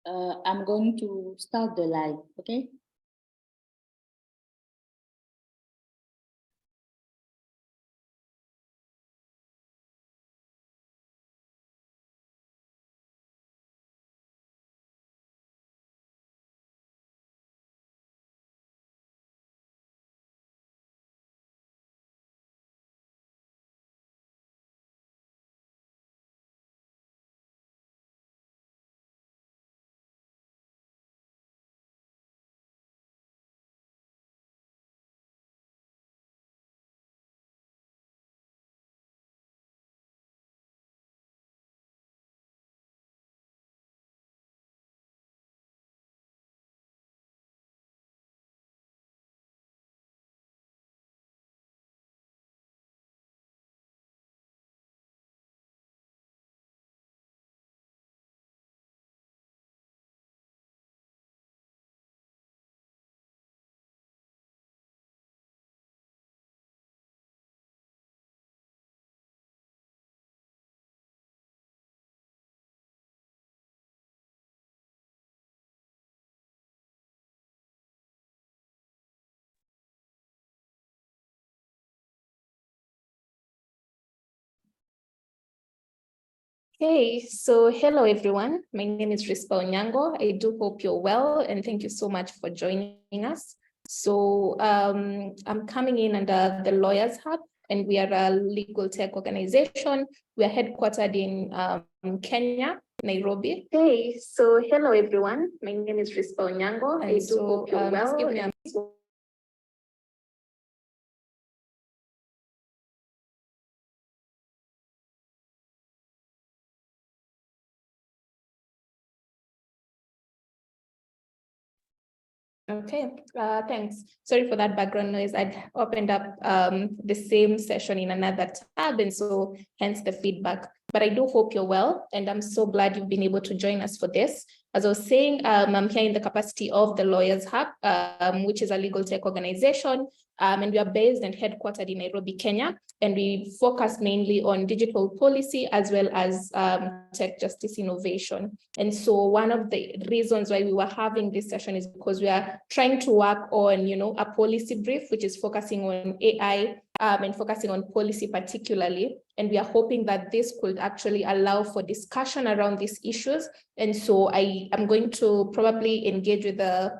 I'm going to start the live, okay? Okay, so hello everyone. My name is Rica Onyango. I do hope you're well and thank you so much for joining us. So I'm coming in under the Lawyers Hub and we are a legal tech organization. We are headquartered in Kenya, Nairobi. Hey, so hello everyone. My name is Rica Onyango. I do hope you're well. Give me a Okay, thanks. Sorry for that background noise. I'd opened up the same session in another tab, and so hence the feedback. But I do hope you're well, and I'm so glad you've been able to join us for this. As I was saying, I'm here in the capacity of the Lawyers Hub, which is a legal tech organization, and we are based and headquartered in Nairobi, Kenya, and we focus mainly on digital policy as well as tech justice innovation. And so one of the reasons why we were having this session is because we are trying to work on, a policy brief, which is focusing on AI and focusing on policy particularly. And we are hoping that this could actually allow for discussion around these issues. And so I am going to probably engage with the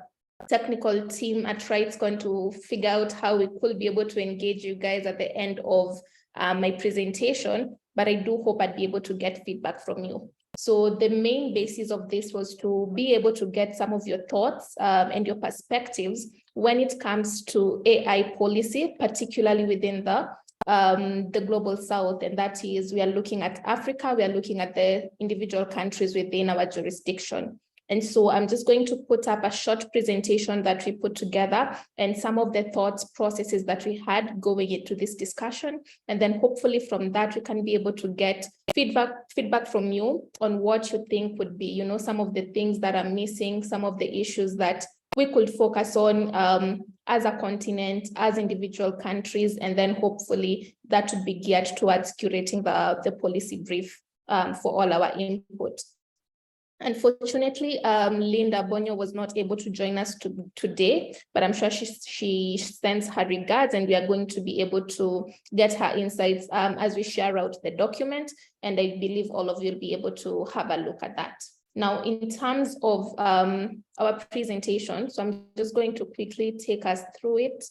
technical team at RightsCon to figure out how we could be able to engage you guys at the end of my presentation, but I do hope I'd be able to get feedback from you. So the main basis of this was to be able to get some of your thoughts and your perspectives when it comes to AI policy, particularly within the global south, and that is we are looking at Africa, we are looking at the individual countries within our jurisdiction. And so I'm just going to put up a short presentation that we put together and some of the thoughts, processes that we had going into this discussion. And then hopefully from that, we can be able to get feedback from you on what you think would be, some of the things that are missing, some of the issues that we could focus on as a continent, as individual countries, and then hopefully that would be geared towards curating the policy brief for all our input. Unfortunately, Linda Bonyo was not able to join us today, but I'm sure she sends her regards and we are going to be able to get her insights as we share out the document. And I believe all of you will be able to have a look at that. Now, in terms of our presentation, so I'm just going to quickly take us through it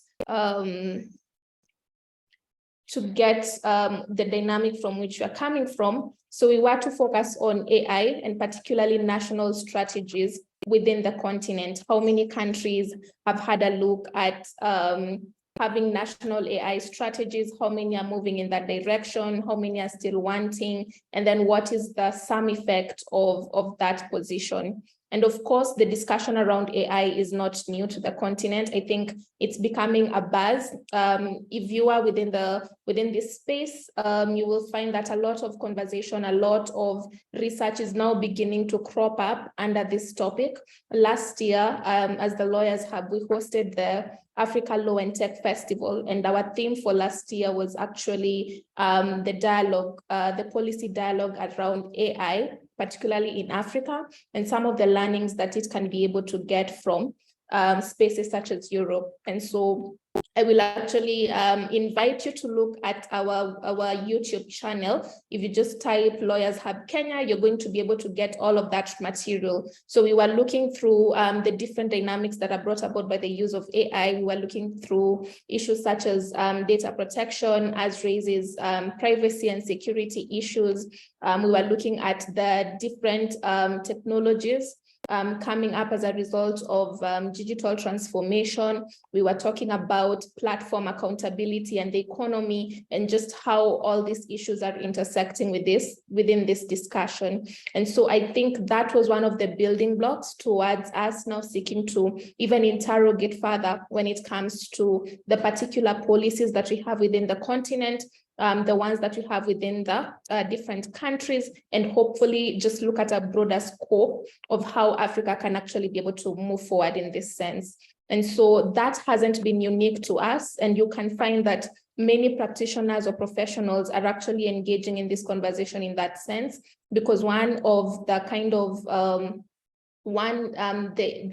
to get the dynamic from which we are coming from. So we were to focus on AI and particularly national strategies within the continent. How many countries have had a look at having national AI strategies? How many are moving in that direction? How many are still wanting? And then what is the sum effect of that position? And of course, the discussion around AI is not new to the continent. I think it's becoming a buzz. If you are within this space, you will find that a lot of conversation, a lot of research is now beginning to crop up under this topic. Last year, as the Lawyers Hub, we hosted the Africa Law and Tech Festival, and our theme for last year was actually the dialogue, the policy dialogue around AI. particularly in Africa, and some of the learnings that it can be able to get from spaces such as Europe. And so I will actually invite you to look at our YouTube channel. If you just type Lawyers Hub Kenya, you're going to be able to get all of that material. So we were looking through the different dynamics that are brought about by the use of AI. We were looking through issues such as data protection, as raises privacy and security issues. We were looking at the different technologies coming up as a result of digital transformation. We were talking about platform accountability and the economy, and just how all these issues are intersecting within this discussion. And so I think that was one of the building blocks towards us now seeking to even interrogate further when it comes to the particular policies that we have within the continent, the ones that we have within the different countries, and hopefully just look at a broader scope of how Africa can actually be able to move forward in this sense. And so that hasn't been unique to us, and you can find that many practitioners or professionals are actually engaging in this conversation in that sense, because one of the kind of the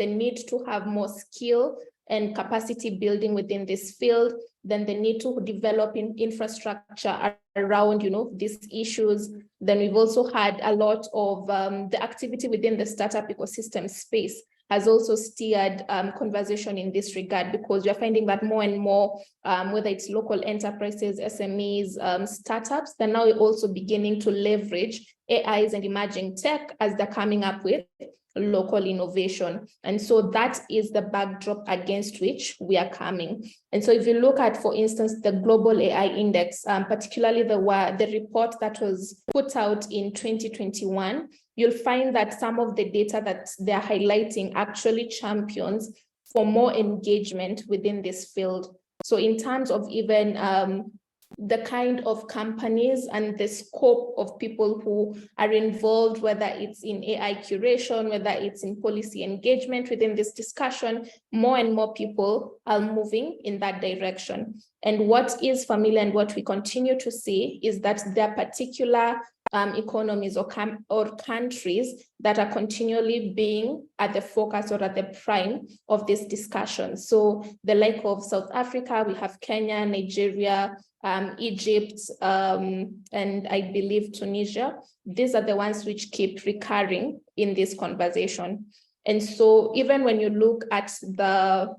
need to have more skill and capacity building within this field, then the need to develop infrastructure around, these issues. Then we've also had a lot of the activity within the startup ecosystem space has also steered conversation in this regard, because we're finding that more and more, whether it's local enterprises, SMEs, startups, they're now also beginning to leverage AIs and emerging tech as they're coming up with local innovation. And so that is the backdrop against which we are coming. And so if you look at, for instance, the Global AI Index, particularly the report that was put out in 2021, you'll find that some of the data that they're highlighting actually champions for more engagement within this field. So in terms of even the kind of companies and the scope of people who are involved, whether it's in AI curation, whether it's in policy engagement within this discussion, more and more people are moving in that direction. And what is familiar and what we continue to see is that there are particular economies or countries that are continually being at the focus or at the prime of this discussion. So the like of South Africa, we have Kenya, Nigeria, Egypt, and I believe Tunisia. These are the ones which keep recurring in this conversation. And so even when you look at the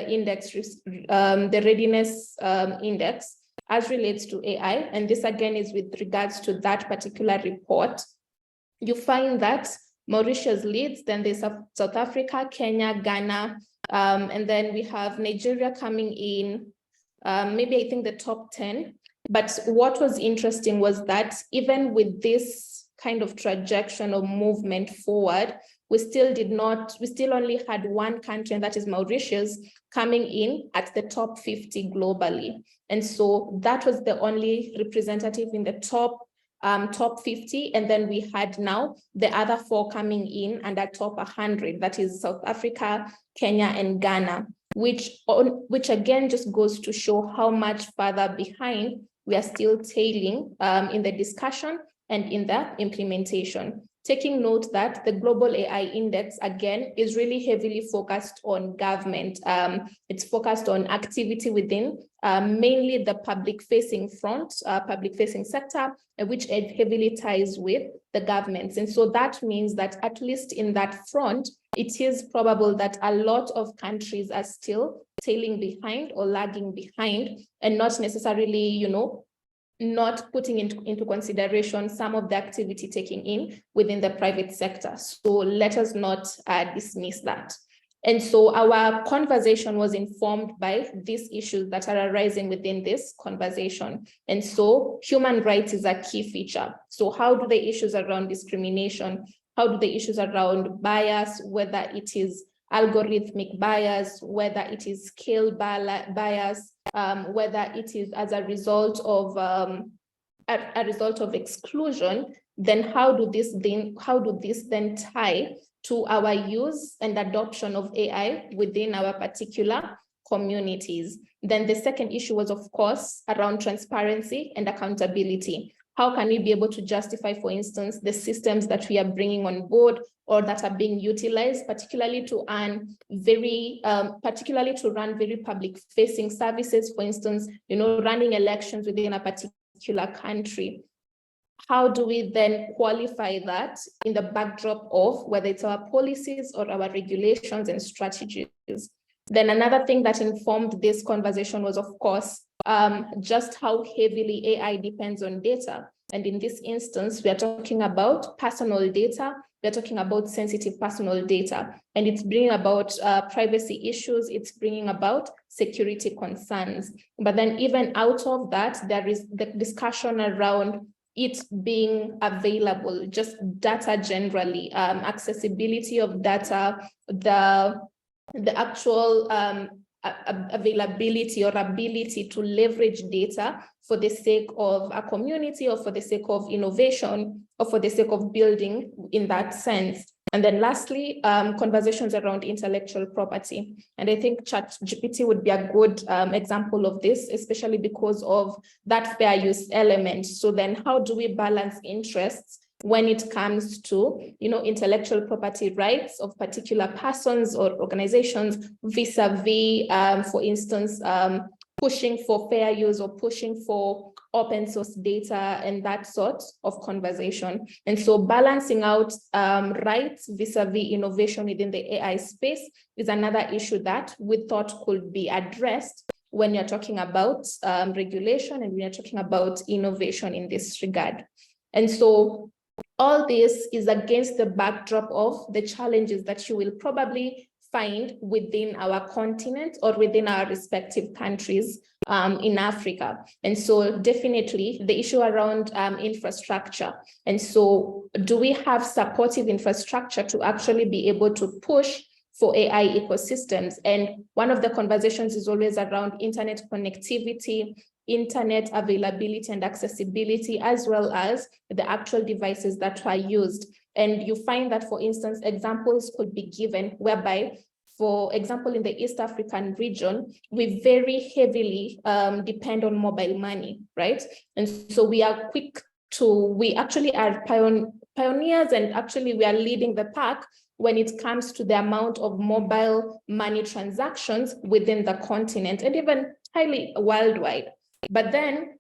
index, the readiness index, as relates to AI, and this again is with regards to that particular report, you find that Mauritius leads, then there's South Africa, Kenya, Ghana, and then we have Nigeria coming in, maybe I think the top 10. But what was interesting was that even with this kind of trajectory or movement forward, we still only had one country, and that is Mauritius, coming in at the top 50 globally. And so that was the only representative in the top 50. And then we had now the other four coming in and at top 100, that is South Africa, Kenya, and Ghana, which again just goes to show how much further behind we are still tailing in the discussion and in the implementation. Taking note that the Global AI Index, again, is really heavily focused on government. It's focused on activity within mainly the public-facing front, public-facing sector, which heavily ties with the governments. And so that means that at least in that front, it is probable that a lot of countries are still tailing behind or lagging behind, and not necessarily, not putting into consideration some of the activity taking in within the private sector. So let us not dismiss that. And so our conversation was informed by these issues that are arising within this conversation. And so human rights is a key feature. So how do the issues around discrimination, how do the issues around bias, whether it is algorithmic bias, whether it is scale bias, whether it is as a result of exclusion, then how do this then tie to our use and adoption of AI within our particular communities? Then the second issue was, of course, around transparency and accountability. How can we be able to justify, for instance, the systems that we are bringing on board or that are being utilized, particularly to run very public-facing services, for instance, running elections within a particular country? How do we then qualify that in the backdrop of whether it's our policies or our regulations and strategies? Then another thing that informed this conversation was, of course, just how heavily AI depends on data. And in this instance, we are talking about personal data. We're talking about sensitive personal data, and it's bringing about privacy issues. It's bringing about security concerns. But then even out of that, there is the discussion around it being available, just data generally, accessibility of data, the actual availability or ability to leverage data for the sake of a community or for the sake of innovation or for the sake of building in that sense. And then lastly, conversations around intellectual property. And I think ChatGPT would be a good example of this, especially because of that fair use element. So then how do we balance interests when it comes to, intellectual property rights of particular persons or organizations vis-a-vis, for instance, pushing for fair use or pushing for open source data and that sort of conversation. And so balancing out rights vis-a-vis innovation within the AI space is another issue that we thought could be addressed when you're talking about regulation and when you're talking about innovation in this regard. And so all this is against the backdrop of the challenges that you will probably find within our continent or within our respective countries in Africa. And so definitely the issue around infrastructure. And so do we have supportive infrastructure to actually be able to push for AI ecosystems? And one of the conversations is always around internet connectivity, internet availability and accessibility, as well as the actual devices that are used. And you find that, for instance, examples could be given whereby, for example, in the East African region, we very heavily depend on mobile money, right? And so we actually are pioneers, and actually we are leading the pack when it comes to the amount of mobile money transactions within the continent and even highly worldwide. But then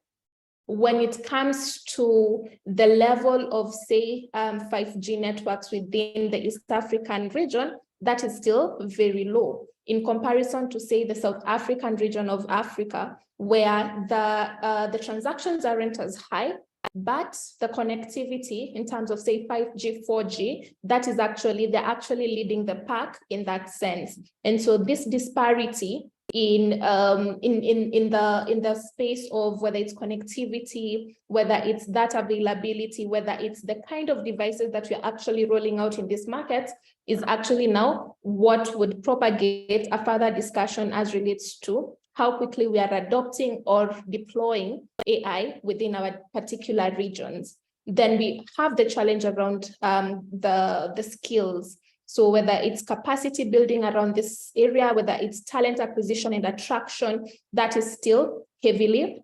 when it comes to the level of, say, 5G networks within the East African region, that is still very low in comparison to, say, the South African region of Africa, where the transactions aren't as high, but the connectivity in terms of, say, 5G, 4G, they're actually leading the pack in that sense. And so this disparity in the space of whether it's connectivity, whether it's data availability, whether it's the kind of devices that we're actually rolling out in this market, is actually now what would propagate a further discussion as relates to how quickly we are adopting or deploying AI within our particular regions. Then we have the challenge around the skills. So whether it's capacity building around this area, whether it's talent acquisition and attraction, that is still heavily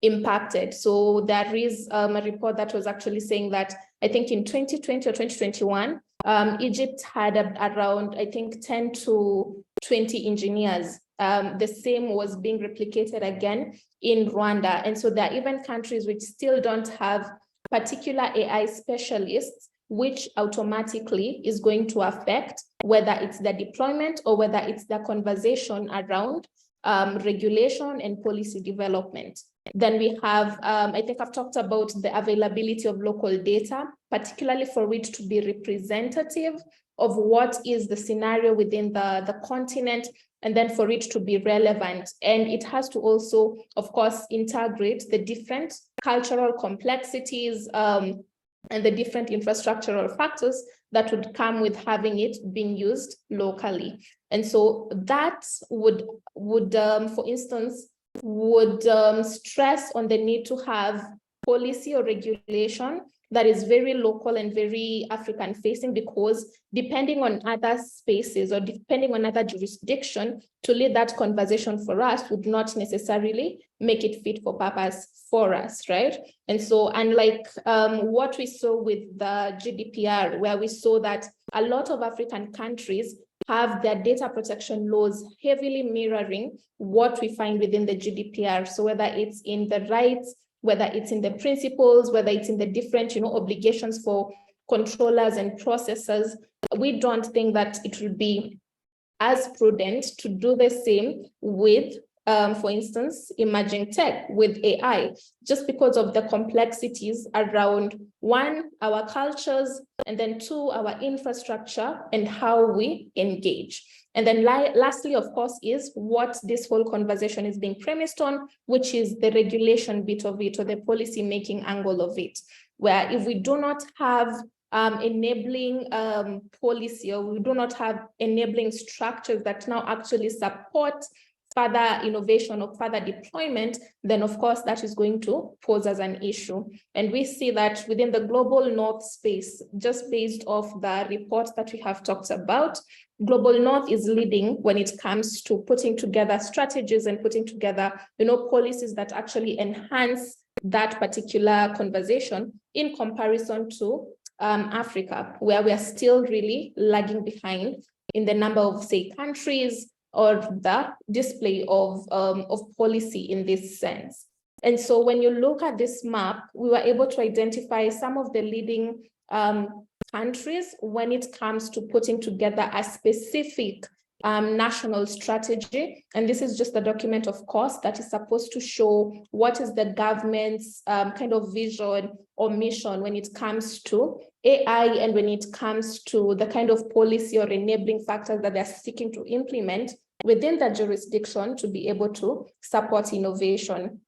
impacted. So there is a report that was actually saying that I think in 2020 or 2021, Egypt had around, I think, 10 to 20 engineers. The same was being replicated again in Rwanda. And so there are even countries which still don't have particular AI specialists, which automatically is going to affect whether it's the deployment or whether it's the conversation around regulation and policy development. Then we have, I think I've talked about the availability of local data, particularly for it to be representative of what is the scenario within the continent, and then for it to be relevant. And it has to also, of course, integrate the different cultural complexities and the different infrastructural factors that would come with having it being used locally. And so that would for instance, stress on the need to have policy or regulation that is very local and very African facing, because depending on other spaces or depending on other jurisdiction, to lead that conversation for us would not necessarily make it fit for purpose for us, right? And so unlike what we saw with the GDPR, where we saw that a lot of African countries have their data protection laws heavily mirroring what we find within the GDPR. So whether it's in the rights, whether it's in the principles, whether it's in the different, obligations for controllers and processors, we don't think that it would be as prudent to do the same with, for instance, emerging tech with AI, just because of the complexities around, one, our cultures, and then two, our infrastructure and how we engage. And then lastly, of course, is what this whole conversation is being premised on, which is the regulation bit of it, or the policy making angle of it, where if we do not have enabling policy, or we do not have enabling structures that now actually support further innovation or further deployment, then of course that is going to pose as an issue. And we see that within the global north space, just based off the report that we have talked about, global north is leading when it comes to putting together strategies and putting together, policies that actually enhance that particular conversation in comparison to Africa, where we are still really lagging behind in the number of, say, countries or the display of policy in this sense. And so when you look at this map, we were able to identify some of the leading countries when it comes to putting together a specific national strategy. And this is just a document, of course, that is supposed to show what is the government's kind of vision or mission when it comes to AI and when it comes to the kind of policy or enabling factors that they're seeking to implement within that jurisdiction to be able to support innovation.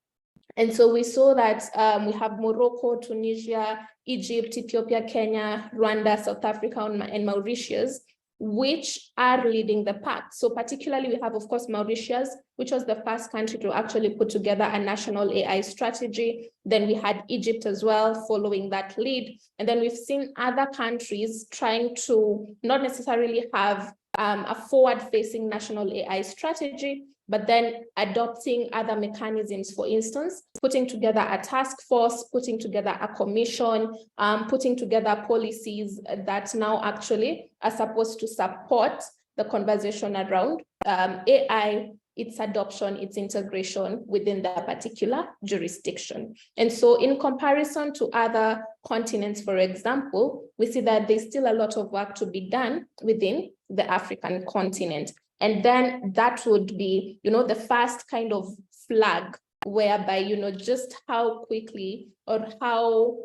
And so we saw that we have Morocco, Tunisia, Egypt, Ethiopia, Kenya, Rwanda, South Africa, and Mauritius, which are leading the pack. So particularly we have, of course, Mauritius, which was the first country to actually put together a national AI strategy. Then we had Egypt as well, following that lead. And then we've seen other countries trying to not necessarily have a forward-facing national AI strategy, but then adopting other mechanisms, for instance, putting together a task force, putting together a commission, putting together policies that now actually are supposed to support the conversation around AI, its adoption, its integration within that particular jurisdiction. And so in comparison to other continents, for example, we see that there's still a lot of work to be done within the African continent. And then that would be, the first kind of flag whereby, just how quickly or how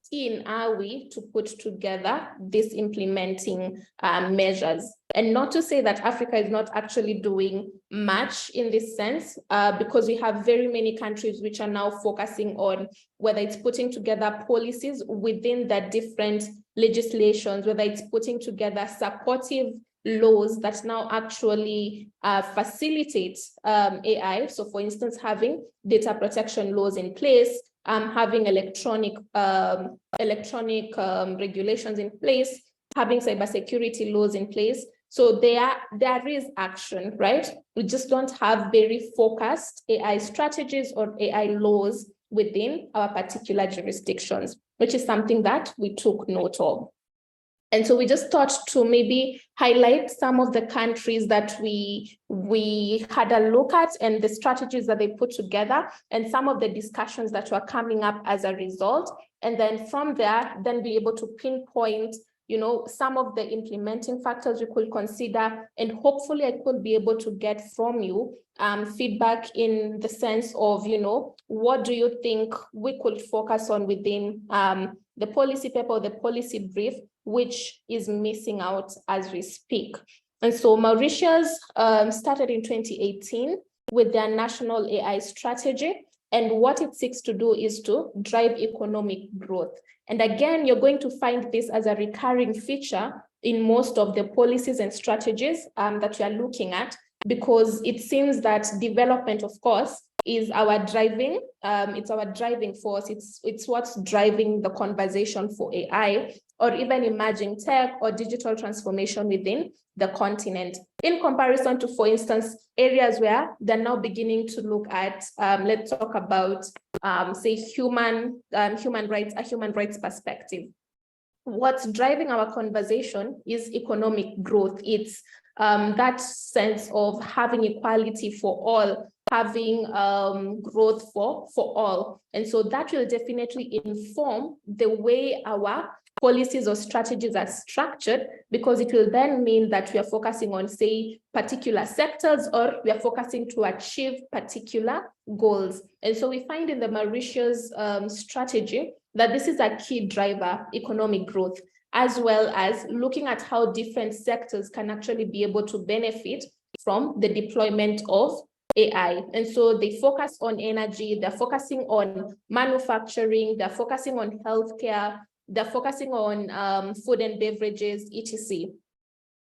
keen are we to put together these implementing measures. And not to say that Africa is not actually doing much in this sense, because we have very many countries which are now focusing on whether it's putting together policies within the different legislations, whether it's putting together supportive laws that now actually facilitate AI. So for instance, having data protection laws in place, having electronic regulations in place, having cybersecurity laws in place. So there is action, right? We just don't have very focused AI strategies or AI laws within our particular jurisdictions, which is something that we took note of. And so we just thought to maybe highlight some of the countries that we had a look at and the strategies that they put together and some of the discussions that were coming up as a result. And then from there, then be able to pinpoint, some of the implementing factors we could consider. And hopefully I could be able to get from you feedback in the sense of, what do you think we could focus on within the policy paper or the policy brief, which is missing out as we speak. And so Mauritius started in 2018 with their national AI strategy. And what it seeks to do is to drive economic growth. And again, you're going to find this as a recurring feature in most of the policies and strategies that we are looking at, because it seems that development, of course, is our driving, it's our driving force. It's what's driving the conversation for AI, or even emerging tech or digital transformation within the continent, in comparison to, for instance, areas where they're now beginning to look at, let's talk about, say, human rights, a human rights perspective. What's driving our conversation is economic growth. It's that sense of having equality for all, having growth for all. And so that will definitely inform the way our policies or strategies are structured, because it will then mean that we are focusing on, say, particular sectors, or we are focusing to achieve particular goals. And so we find in the Mauritius strategy that this is a key driver, economic growth, as well as looking at how different sectors can actually be able to benefit from the deployment of AI. And so they focus on energy, they're focusing on manufacturing, they're focusing on healthcare, they're focusing on food and beverages, etc.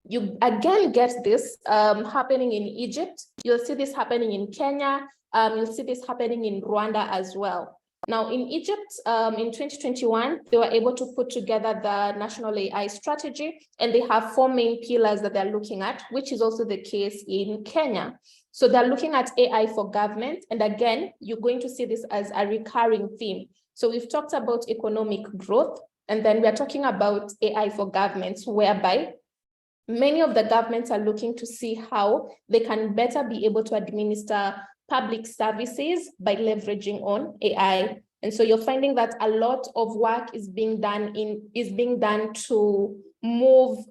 You again get this happening in Egypt. You'll see this happening in Kenya. You'll see this happening in Rwanda as well. Now, in Egypt, in 2021, they were able to put together the national AI strategy, and they have 4 main pillars that they're looking at, which is also the case in Kenya. So they're looking at AI for government. And again, you're going to see this as a recurring theme. So we've talked about economic growth, and then we're talking about AI for governments, whereby many of the governments are looking to see how they can better be able to administer public services by leveraging on AI. And so you're finding that a lot of work is being done to move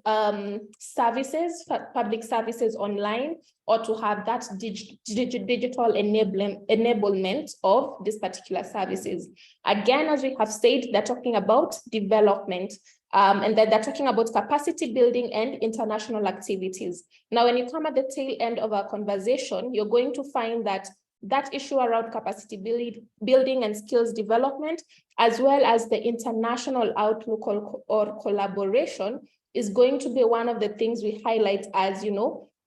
services, public services online, or to have that digital enablement of these particular services. Again, as we have said, they're talking about development, and then they're talking about capacity building and international activities. Now, when you come at the tail end of our conversation, you're going to find that issue around capacity building and skills development, as well as the international outlook or collaboration, is going to be one of the things we highlight as,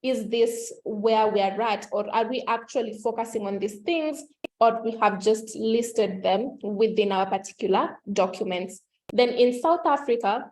is this where we are at, or are we actually focusing on these things, or we have just listed them within our particular documents. Then in South Africa,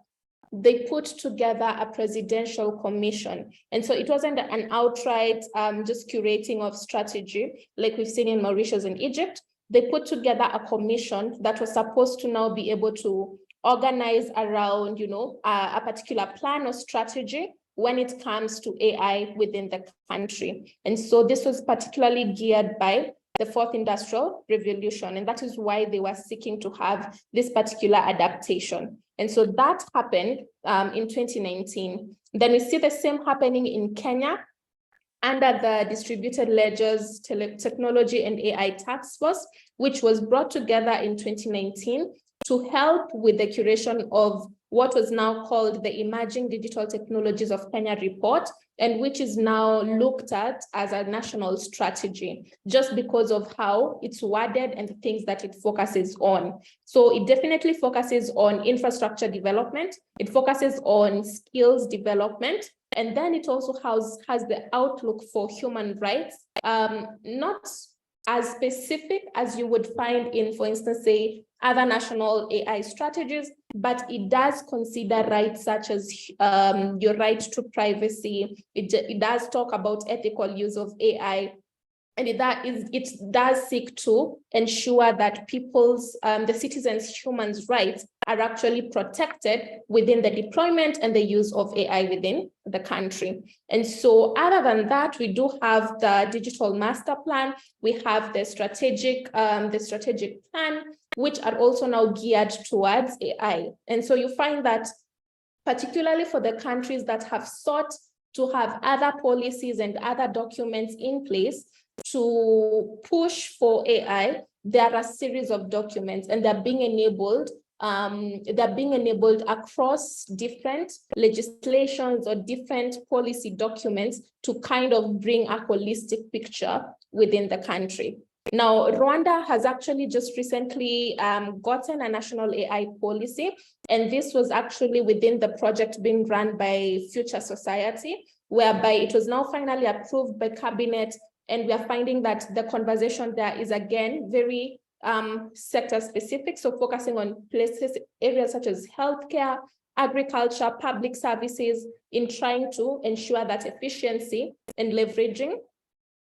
they put together a presidential commission. And so it wasn't an outright just curating of strategy like we've seen in Mauritius and Egypt. They put together a commission that was supposed to now be able to organize around, a particular plan or strategy when it comes to AI within the country. And so this was particularly geared by the 4th Industrial Revolution, and that is why they were seeking to have this particular adaptation. And so that happened in 2019. Then we see the same happening in Kenya under the Distributed Ledgers Technology and AI Task Force, which was brought together in 2019 to help with the curation of what was now called the Emerging Digital Technologies of Kenya report, and which is now looked at as a national strategy, just because of how it's worded and the things that it focuses on. So it definitely focuses on infrastructure development, it focuses on skills development, and then it also has the outlook for human rights, not as specific as you would find in, for instance, say, other national AI strategies, but it does consider rights such as your right to privacy. It does talk about ethical use of AI, and it does seek to ensure that people's, the citizens' human rights are actually protected within the deployment and the use of AI within the country. And so other than that, we do have the digital master plan, we have the strategic plan, which are also now geared towards AI. And so you find that particularly for the countries that have sought to have other policies and other documents in place to push for AI, there are a series of documents, and they're being enabled. They're being enabled across different legislations or different policy documents to kind of bring a holistic picture within the country. Now, Rwanda has actually just recently gotten a national AI policy, and this was actually within the project being run by Future Society, whereby it was now finally approved by Cabinet, And we are finding that the conversation there is, again, very sector specific. So focusing on places, areas such as healthcare, agriculture, public services, in trying to ensure that efficiency and leveraging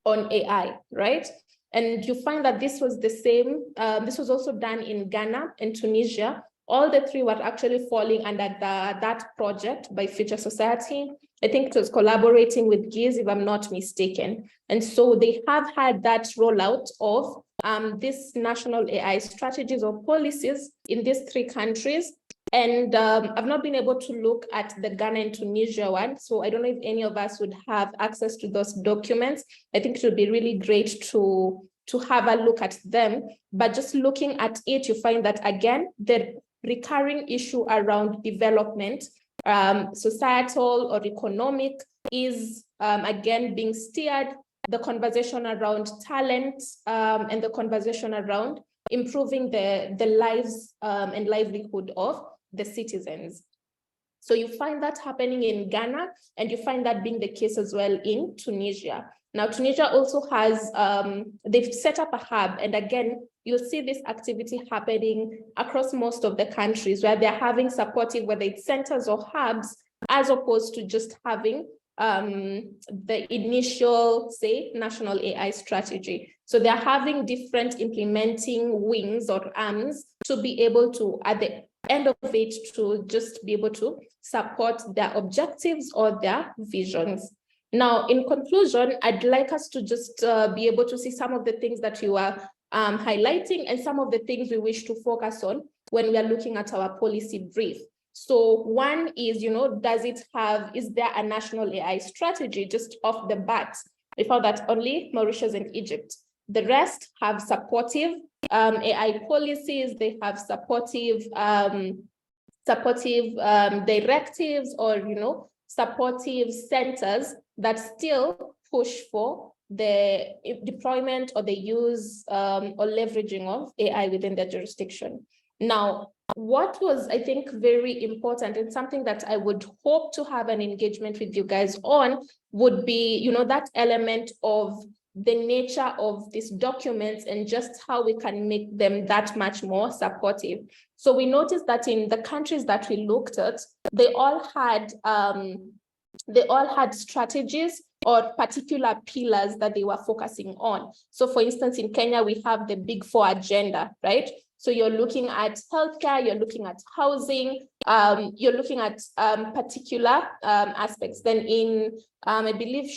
on AI, right? And you find that this was the same, this was also done in Ghana and Tunisia. All the three were actually falling under that project by Future Society. I think it was collaborating with GIZ, if I'm not mistaken. And so they have had that rollout of these national AI strategies or policies in these three countries. And I've not been able to look at the Ghana and Tunisia one, so I don't know if any of us would have access to those documents. I think it would be really great to have a look at them. But just looking at it, you find that, again, the recurring issue around development, societal or economic, is again being steered. The conversation around talent and the conversation around improving the lives and livelihood of the citizens. So you find that happening in Ghana, and you find that being the case as well in Tunisia. Now, Tunisia also has, they've set up a hub, and again, you'll see this activity happening across most of the countries where they're having supportive, whether it's centers or hubs, as opposed to just having the initial, say, national AI strategy. So they're having different implementing wings or arms to be able to, at the end of it, to just be able to support their objectives or their visions. Now, in conclusion, I'd like us to just be able to see some of the things that you are highlighting and some of the things we wish to focus on when we are looking at our policy brief. So one is, is there a national AI strategy just off the bat? We found that only Mauritius and Egypt. The rest have supportive AI policies. They have supportive directives or, supportive centers that still push for the deployment or the use or leveraging of AI within their jurisdiction. Now, what was, I think, very important and something that I would hope to have an engagement with you guys on would be, that element of the nature of these documents and just how we can make them that much more supportive. So we noticed that in the countries that we looked at, they all had strategies or particular pillars that they were focusing on. So for instance, in Kenya, we have the Big Four agenda, right? So you're looking at healthcare, you're looking at housing, you're looking at particular aspects. Then in, I believe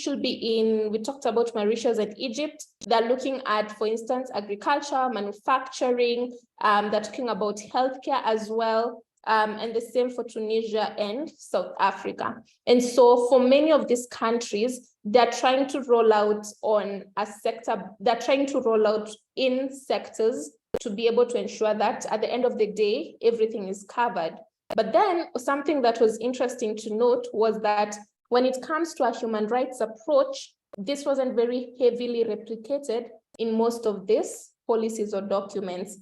we talked about Mauritius and Egypt. They're looking at, for instance, agriculture, manufacturing, they're talking about healthcare as well. And the same for Tunisia and South Africa. And so for many of these countries, they're trying to roll out on a sector, they're trying to roll out in sectors to be able to ensure that at the end of the day, everything is covered. But then something that was interesting to note was that when it comes to a human rights approach, this wasn't very heavily replicated in most of these policies or documents.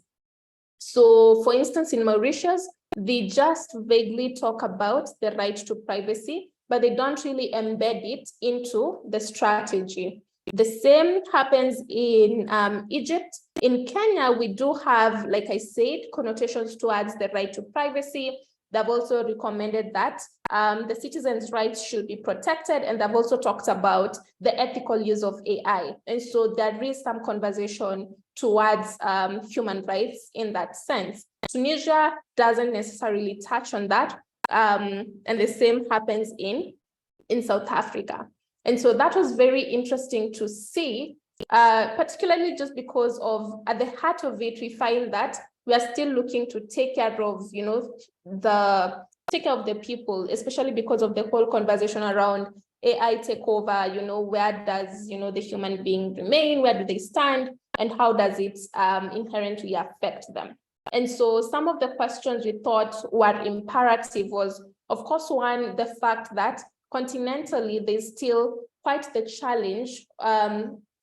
So for instance, in Mauritius, they just vaguely talk about the right to privacy, but they don't really embed it into the strategy. The same happens in Egypt. In Kenya, we do have, like I said, connotations towards the right to privacy. They've also recommended that the citizens' rights should be protected, and they've also talked about the ethical use of AI. And so there is some conversation towards human rights in that sense. Tunisia doesn't necessarily touch on that, and the same happens in South Africa. And so that was very interesting to see, particularly just because of, at the heart of it, we find that we are still looking to take care of, take care of the people, especially because of the whole conversation around AI takeover, where does, the human being remain, where do they stand, and how does it inherently affect them? And so some of the questions we thought were imperative was, of course, one, the fact that continentally, there's still quite the challenge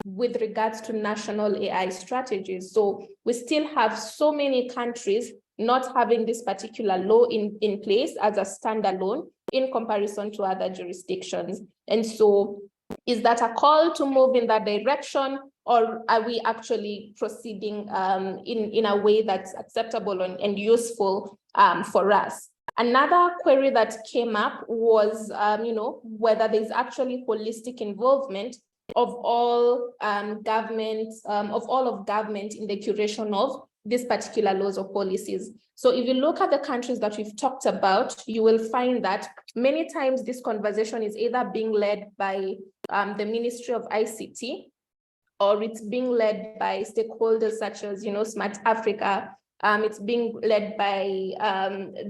with regards to national AI strategies. So we still have so many countries not having this particular law in place as a standalone in comparison to other jurisdictions. And so Is that a call to move in that direction, or are we actually proceeding in a way that's acceptable and useful for us? Another query that came up was, whether there's actually holistic involvement of all government in the curation of these particular laws or policies. So if you look at the countries that we've talked about, you will find that many times this conversation is either being led by the Ministry of ICT, or it's being led by stakeholders such as, Smart Africa. It's being led by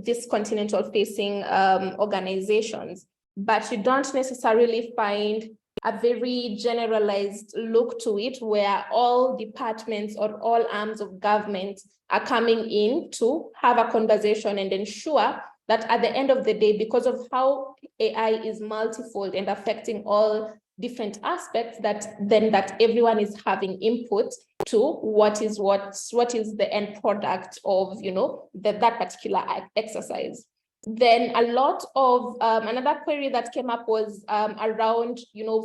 these continental facing organizations, but you don't necessarily find a very generalized look to it where all departments or all arms of government are coming in to have a conversation and ensure that at the end of the day, because of how AI is multifold and affecting all different aspects, that everyone is having input to what is the end product of that particular exercise. Then a lot of another query that came up was around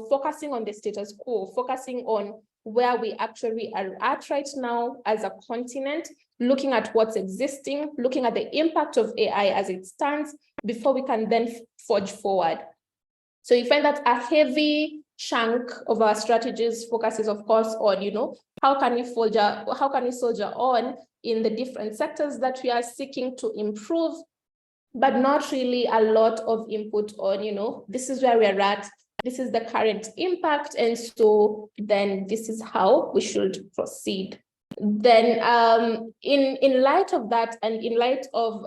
focusing on the status quo, focusing on where we actually are at right now as a continent, looking at what's existing, looking at the impact of AI as it stands before we can then forge forward. So you find that a heavy chunk of our strategies focuses, of course, on how can we soldier on in the different sectors that we are seeking to improve, but not really a lot of input on this is where we're at, this is the current impact, and so then this is how we should proceed. Then in light of that, and in light of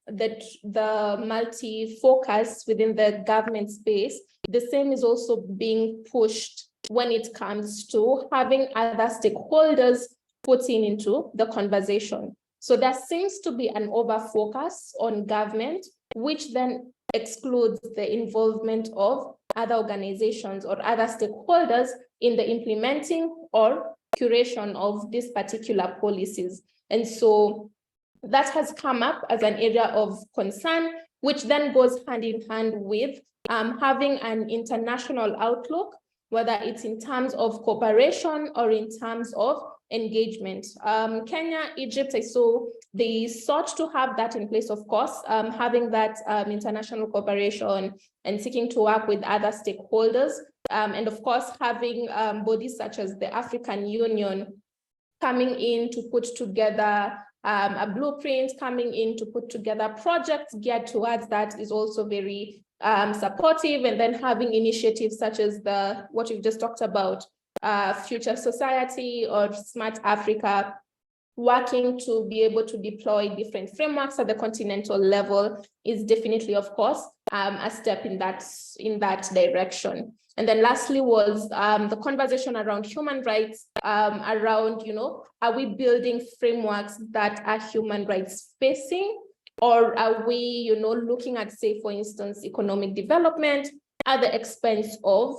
the multi-focus within the government space, the same is also being pushed when it comes to having other stakeholders putting into the conversation. So there seems to be an over-focus on government, which then excludes the involvement of other organizations or other stakeholders in the implementing or curation of these particular policies. And so that has come up as an area of concern, which then goes hand in hand with having an international outlook, whether it's in terms of cooperation or in terms of engagement. Kenya, Egypt, I saw they sought to have that in place, of course, having that international cooperation and seeking to work with other stakeholders. And of course, having bodies such as the African Union coming in to put together a blueprint, coming in to put together projects geared towards that is also very supportive. And then having initiatives such as what we've just talked about, Future Society or Smart Africa, working to be able to deploy different frameworks at the continental level is definitely, of course, a step in that direction. And then lastly was the conversation around human rights, around, are we building frameworks that are human rights facing, or are we, looking at, say, for instance, economic development at the expense of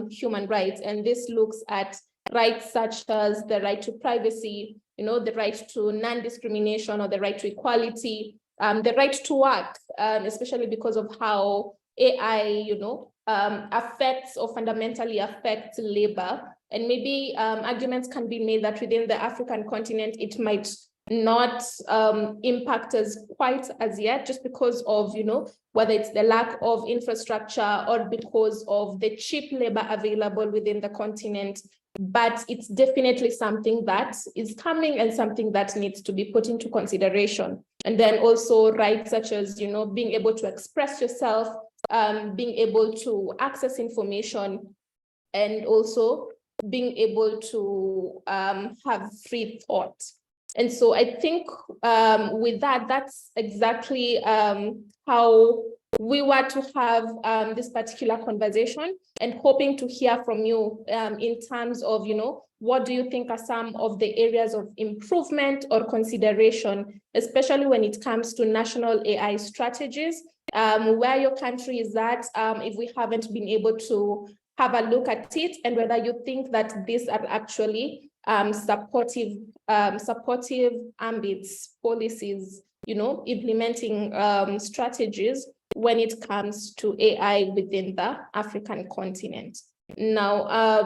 human rights? And this looks at rights such as the right to privacy, the right to non-discrimination or the right to equality, the right to work, especially because of how AI, affects or fundamentally affects labor. And maybe arguments can be made that within the African continent, it might not impact us quite as yet, just because of, whether it's the lack of infrastructure or because of the cheap labor available within the continent. But it's definitely something that is coming and something that needs to be put into consideration. And then also rights such as, being able to express yourself, being able to access information, and also being able to have free thought. And so I think with that, that's exactly how we were to have this particular conversation, and hoping to hear from you in terms of, what do you think are some of the areas of improvement or consideration, especially when it comes to national AI strategies, where your country is at, if we haven't been able to have a look at it, and whether you think that these are actually supportive ambits, policies, implementing strategies when it comes to AI within the African continent. Now,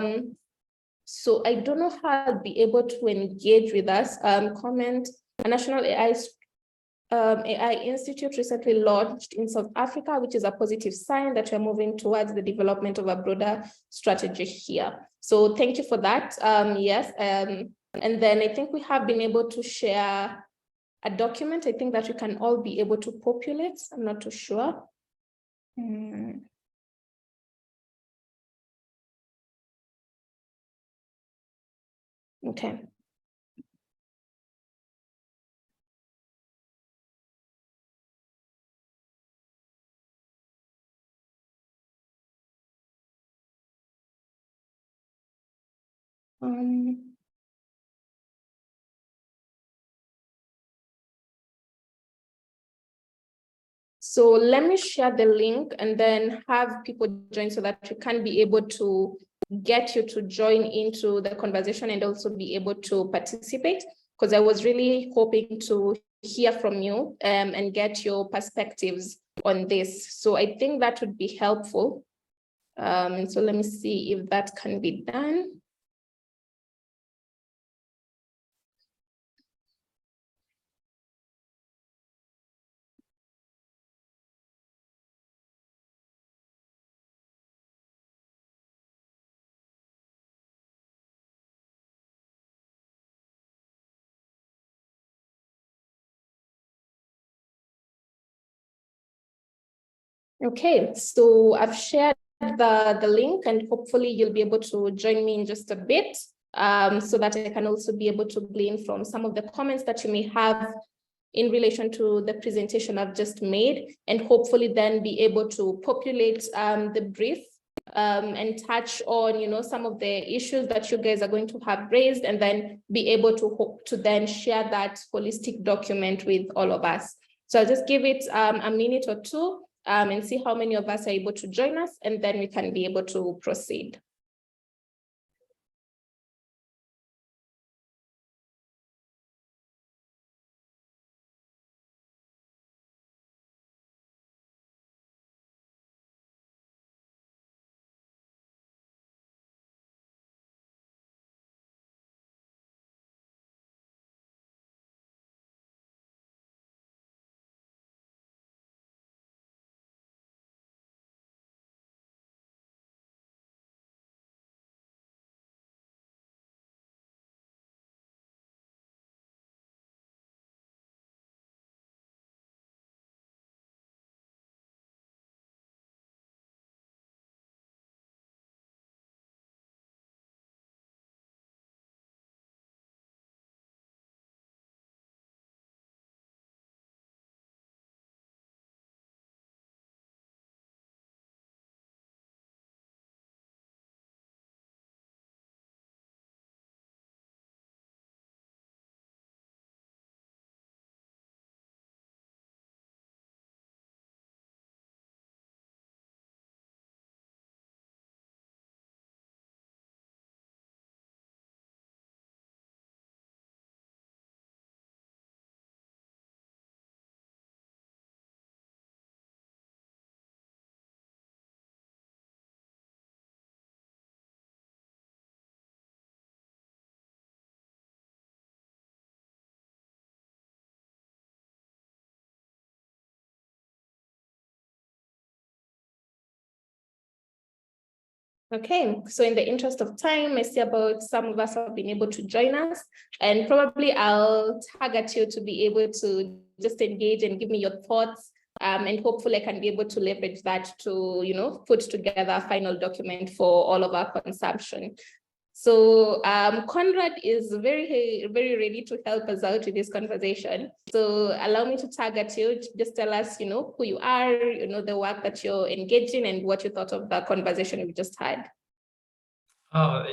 so I don't know how I'll be able to engage with us. Comment, a national AI Institute recently launched in South Africa, which is a positive sign that we're moving towards the development of a broader strategy here. So thank you for that. Yes, and then I think we have been able to share a document, I think that we can all be able to populate. I'm not too sure. Okay. So let me share the link and then have people join so that we can be able to get you to join into the conversation and also be able to participate, because I was really hoping to hear from you and get your perspectives on this. So I think that would be helpful. So let me see if that can be done. Okay, so I've shared the link and hopefully you'll be able to join me in just a bit so that I can also be able to glean from some of the comments that you may have in relation to the presentation I've just made, and hopefully then be able to populate the brief and touch on, some of the issues that you guys are going to have raised, and then be able to hope to then share that holistic document with all of us. So I'll just give it a minute or two and see how many of us are able to join us, and then we can be able to proceed. Okay, so in the interest of time, I see about some of us have been able to join us, and probably I'll target you to be able to just engage and give me your thoughts, and hopefully I can be able to leverage that to, put together a final document for all of our consumption. So Conrad is very, very ready to help us out with this conversation. So allow me to target you. Just tell us, who you are, the work that you're engaged in, and what you thought of the conversation we just had.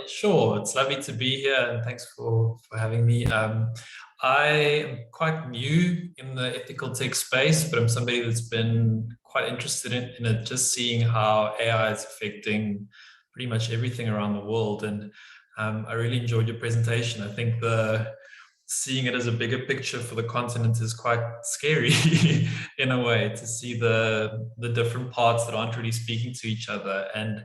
Sure. It's lovely to be here, and thanks for having me. I am quite new in the ethical tech space, but I'm somebody that's been quite interested in it, just seeing how AI is affecting pretty much everything around the world. And I really enjoyed your presentation. I think the seeing it as a bigger picture for the continent is quite scary in a way, to see the different parts that aren't really speaking to each other. And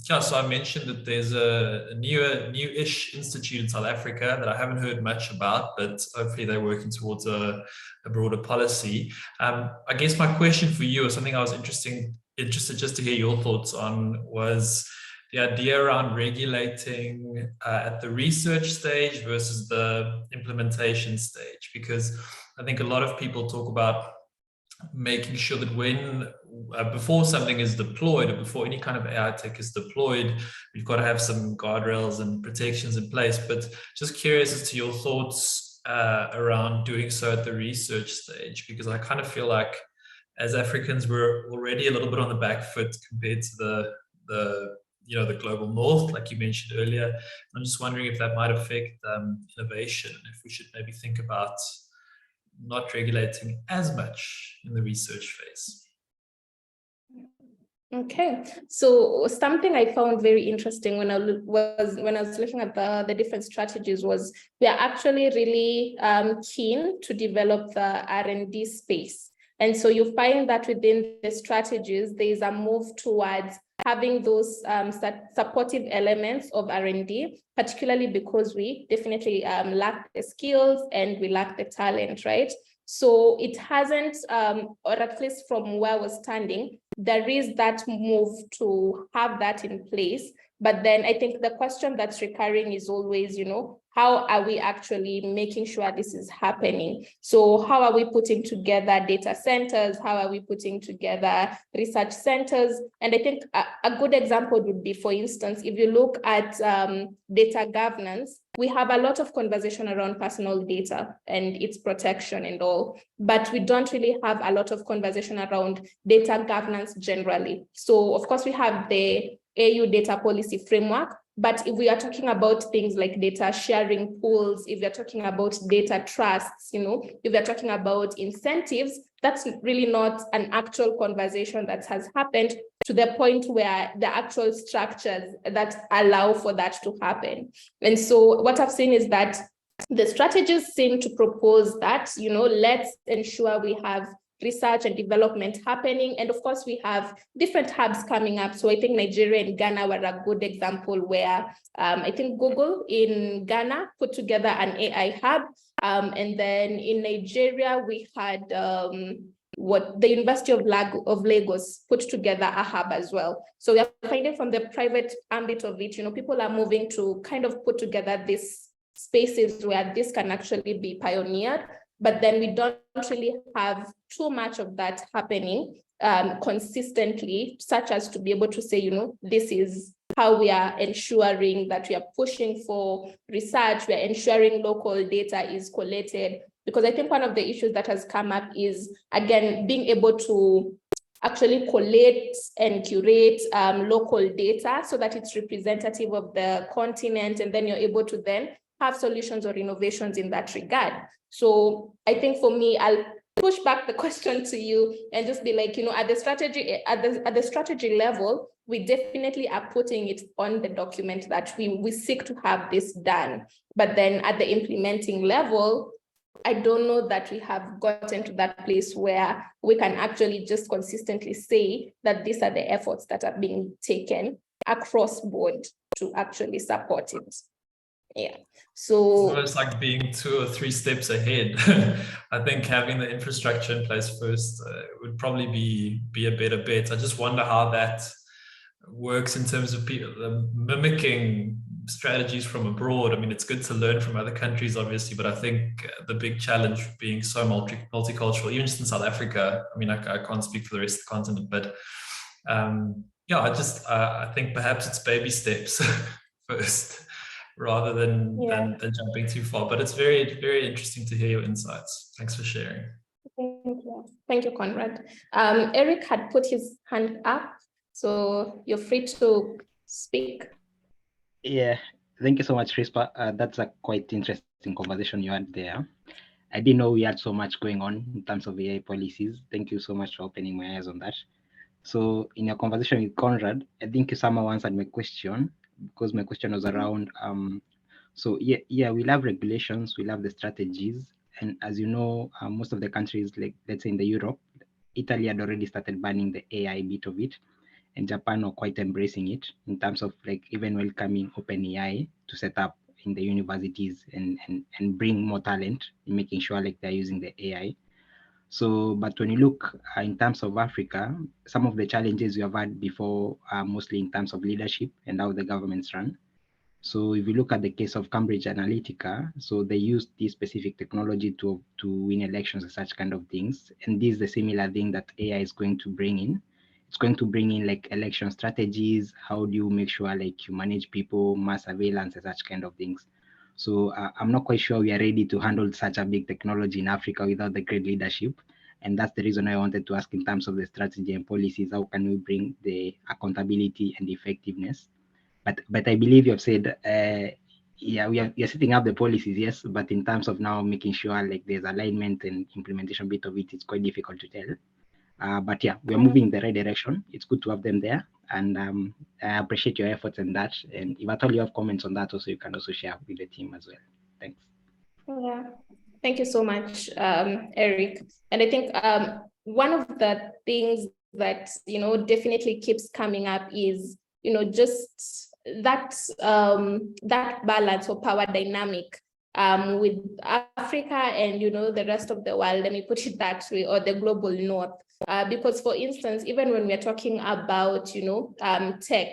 yeah, so I mentioned that there's a new-ish institute in South Africa that I haven't heard much about, but hopefully they're working towards a broader policy. I guess my question for you, or something I was interested just to hear your thoughts on, was the idea around regulating at the research stage versus the implementation stage. Because I think a lot of people talk about making sure that when before something is deployed, or before any kind of AI tech is deployed, we've got to have some guardrails and protections in place. But just curious as to your thoughts around doing so at the research stage, because I kind of feel like as Africans, we're already a little bit on the back foot compared to the global north, like you mentioned earlier. I'm just wondering if that might affect innovation, if we should maybe think about not regulating as much in the research phase. Okay, so something I found very interesting when I was looking at the different strategies was we are actually really keen to develop the R&D space. And so you find that within the strategies, there is a move towards having those supportive elements of R&D, particularly because we definitely lack the skills and we lack the talent, right? So it hasn't, or at least from where we're standing, there is that move to have that in place. But then I think the question that's recurring is always, how are we actually making sure this is happening? So how are we putting together data centers? How are we putting together research centers? And I think a good example would be, for instance, if you look at data governance, we have a lot of conversation around personal data and its protection and all, but we don't really have a lot of conversation around data governance generally. So of course we have the AU data policy framework, but if we are talking about things like data sharing pools, if we're talking about data trusts, if we're talking about incentives, that's really not an actual conversation that has happened to the point where the actual structures that allow for that to happen. And so what I've seen is that the strategies seem to propose that, let's ensure we have research and development happening. And of course, we have different hubs coming up. So I think Nigeria and Ghana were a good example where I think Google in Ghana put together an AI hub. And then in Nigeria, we had the University of Lagos put together a hub as well. So we are finding from the private ambit of it, people are moving to kind of put together these spaces where this can actually be pioneered. But then we don't really have too much of that happening consistently, such as to be able to say, this is how we are ensuring that we are pushing for research, we are ensuring local data is collated. Because I think one of the issues that has come up is, again, being able to actually collate and curate local data so that it's representative of the continent, and then you're able to then have solutions or innovations in that regard. So I think for me, I'll push back the question to you and just be like, at the strategy level, we definitely are putting it on the document that we seek to have this done. But then at the implementing level, I don't know that we have gotten to that place where we can actually just consistently say that these are the efforts that are being taken across board to actually support it. Yeah, so it's almost like being 2 or 3 steps ahead. I think having the infrastructure in place first would probably be a better bet. I just wonder how that works in terms of people mimicking strategies from abroad. I mean, it's good to learn from other countries, obviously, but I think the big challenge being so multicultural, even just in South Africa, I mean, I can't speak for the rest of the continent, but yeah, I think perhaps it's baby steps first, rather than jumping too far. But it's very, very interesting to hear your insights. Thanks for sharing. Thank you, Conrad. Eric had put his hand up, so you're free to speak. Yeah, thank you so much, Rispa. That's a quite interesting conversation you had there. I didn't know we had so much going on in terms of AI policies. Thank you so much for opening my eyes on that. So in your conversation with Conrad, I think you somehow answered my question, because my question was around So yeah, we'll have regulations, we'll have the strategies. And as you know, most of the countries, like let's say in the Europe, Italy had already started banning the AI bit of it, and Japan are quite embracing it in terms of like even welcoming OpenAI to set up in the universities and bring more talent in making sure like they're using the AI. So, but when you look in terms of Africa, some of the challenges we have had before are mostly in terms of leadership and how the governments run. So if you look at the case of Cambridge Analytica, so they used this specific technology to win elections and such kind of things. And this is the similar thing that AI is going to bring in. It's going to bring in like election strategies. How do you make sure like you manage people, mass surveillance and such kind of things. So I'm not quite sure we are ready to handle such a big technology in Africa without the great leadership. And that's the reason I wanted to ask in terms of the strategy and policies, how can we bring the accountability and effectiveness? But I believe you have said, yeah, we are setting up the policies, yes, but in terms of now making sure like there's alignment and implementation bit of it, it's quite difficult to tell. But yeah, we are moving in the right direction. It's good to have them there, and I appreciate your efforts in that. And if at all you have comments on that, also you can also share with the team as well. Thanks. Yeah, thank you so much, Eric. And I think one of the things that definitely keeps coming up is just that that balance or power dynamic with Africa and the rest of the world. Let me put it that way, or the global north. Because, for instance, even when we're talking about tech,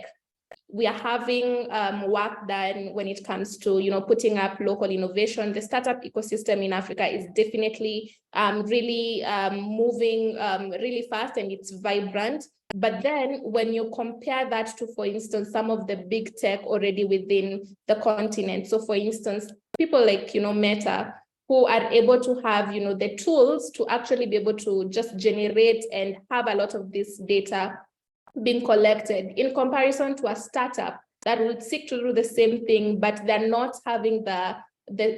we are having work done when it comes to putting up local innovation. The startup ecosystem in Africa is definitely really moving really fast, and it's vibrant. But then when you compare that to, for instance, some of the big tech already within the continent, so for instance, people like Meta, who are able to have the tools to actually be able to just generate and have a lot of this data being collected, in comparison to a startup that would seek to do the same thing, but they're not having the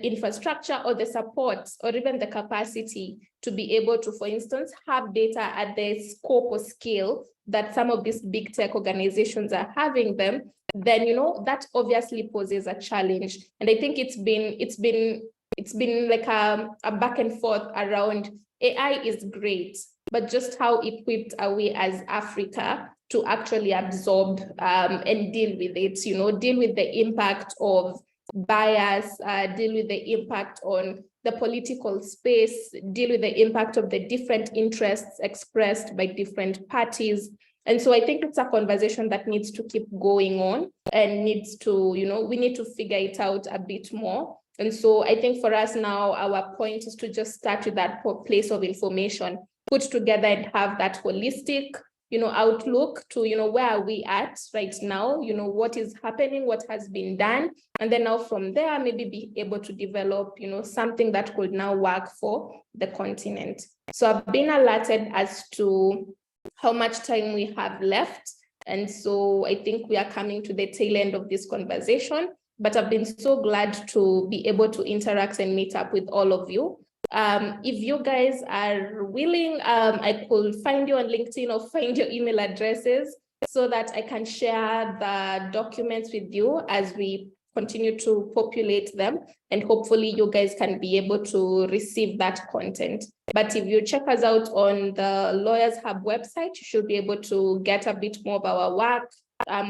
infrastructure or the support or even the capacity to be able to, for instance, have data at the scope or scale that some of these big tech organizations are having them, then that obviously poses a challenge. And I think it's been like a back and forth around AI is great, but just how equipped are we as Africa to actually absorb and deal with it, deal with the impact of bias, deal with the impact on the political space, deal with the impact of the different interests expressed by different parties. And so I think it's a conversation that needs to keep going on and needs to, we need to figure it out a bit more. And so I think for us now, our point is to just start with that place of information, put together and have that holistic outlook to, where are we at right now, what is happening, what has been done. And then now from there, maybe be able to develop, something that could now work for the continent. So I've been alerted as to how much time we have left. And so I think we are coming to the tail end of this conversation, but I've been so glad to be able to interact and meet up with all of you. If you guys are willing, I could find you on LinkedIn or find your email addresses so that I can share the documents with you as we continue to populate them, and hopefully you guys can be able to receive that content. But if you check us out on the Lawyers Hub website, you should be able to get a bit more of our work.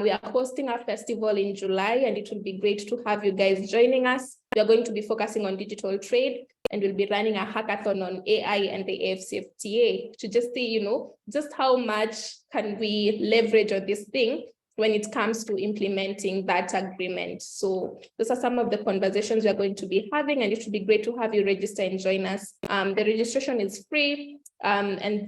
We are hosting a festival in July, and it will be great to have you guys joining us. We are going to be focusing on digital trade, and we'll be running a hackathon on AI and the AFCFTA to just see, just how much can we leverage on this thing when it comes to implementing that agreement. So those are some of the conversations we are going to be having, and it should be great to have you register and join us. The registration is free, and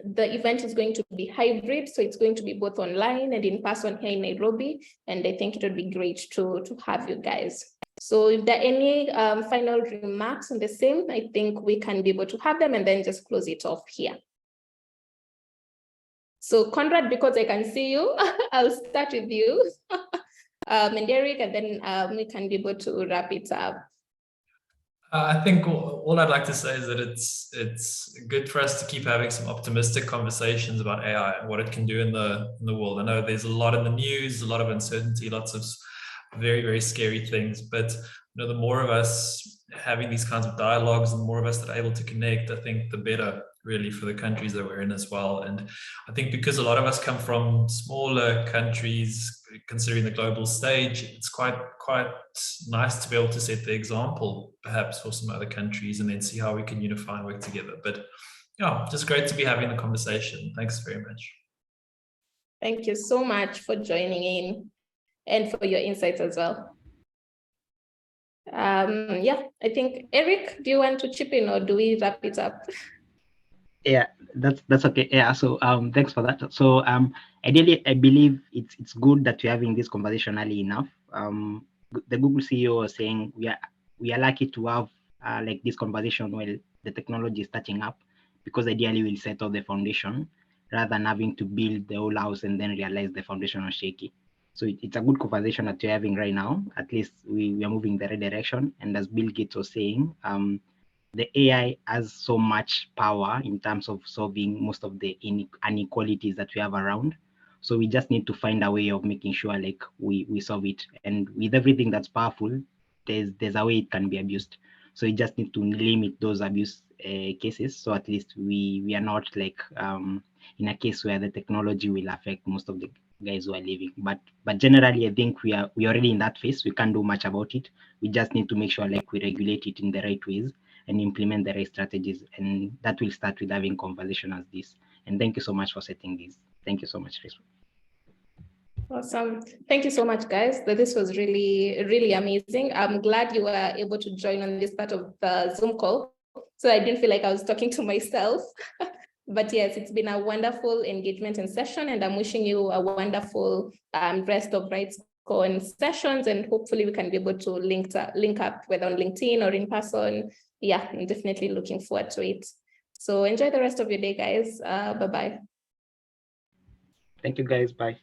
the event is going to be hybrid, so it's going to be both online and in person here in Nairobi, and I think it would be great to have you guys. So if there are any final remarks on the same, I think we can be able to have them and then just close it off here. So Conrad, because I can see you, I'll start with you, and Eric, and then we can be able to wrap it up. I think all I'd like to say is that it's good for us to keep having some optimistic conversations about AI and what it can do in the world. I know there's a lot in the news, a lot of uncertainty, lots of very, very scary things. But the more of us having these kinds of dialogues and the more of us that are able to connect, I think the better really for the countries that we're in as well. And I think because a lot of us come from smaller countries, considering the global stage, it's quite nice to be able to set the example perhaps for some other countries and then see how we can unify and work together. But yeah, just great to be having the conversation. Thanks very much. Thank you so much for joining in and for your insights as well. Yeah, I think, Eric, do you want to chip in or do we wrap it up? Yeah, that's okay. Yeah, so thanks for that. So ideally, I believe it's good that we're having this conversation early enough. The Google CEO was saying we are lucky to have like this conversation while the technology is starting up, because ideally we'll set up the foundation rather than having to build the whole house and then realize the foundation was shaky. So it's a good conversation that we're having right now. At least we are moving the right direction. And as Bill Gates was saying, the AI has so much power in terms of solving most of the inequalities that we have around. So we just need to find a way of making sure like we solve it. And with everything that's powerful, there's a way it can be abused. So we just need to limit those abuse cases. So at least we are not like in a case where the technology will affect most of the guys who are living. But generally, I think we are already in that phase. We can't do much about it. We just need to make sure like we regulate it in the right ways and implement the right strategies. And that will start with having conversation as this. And thank you so much for setting this. Thank you so much, Chris. Awesome. Thank you so much, guys. This was really, really amazing. I'm glad you were able to join on this part of the Zoom call, so I didn't feel like I was talking to myself. But yes, it's been a wonderful engagement and session, and I'm wishing you a wonderful rest of RightsCon sessions, and hopefully we can be able to link up whether on LinkedIn or in person. Yeah, I'm definitely looking forward to it. So enjoy the rest of your day, guys. Bye-bye. Thank you, guys. Bye.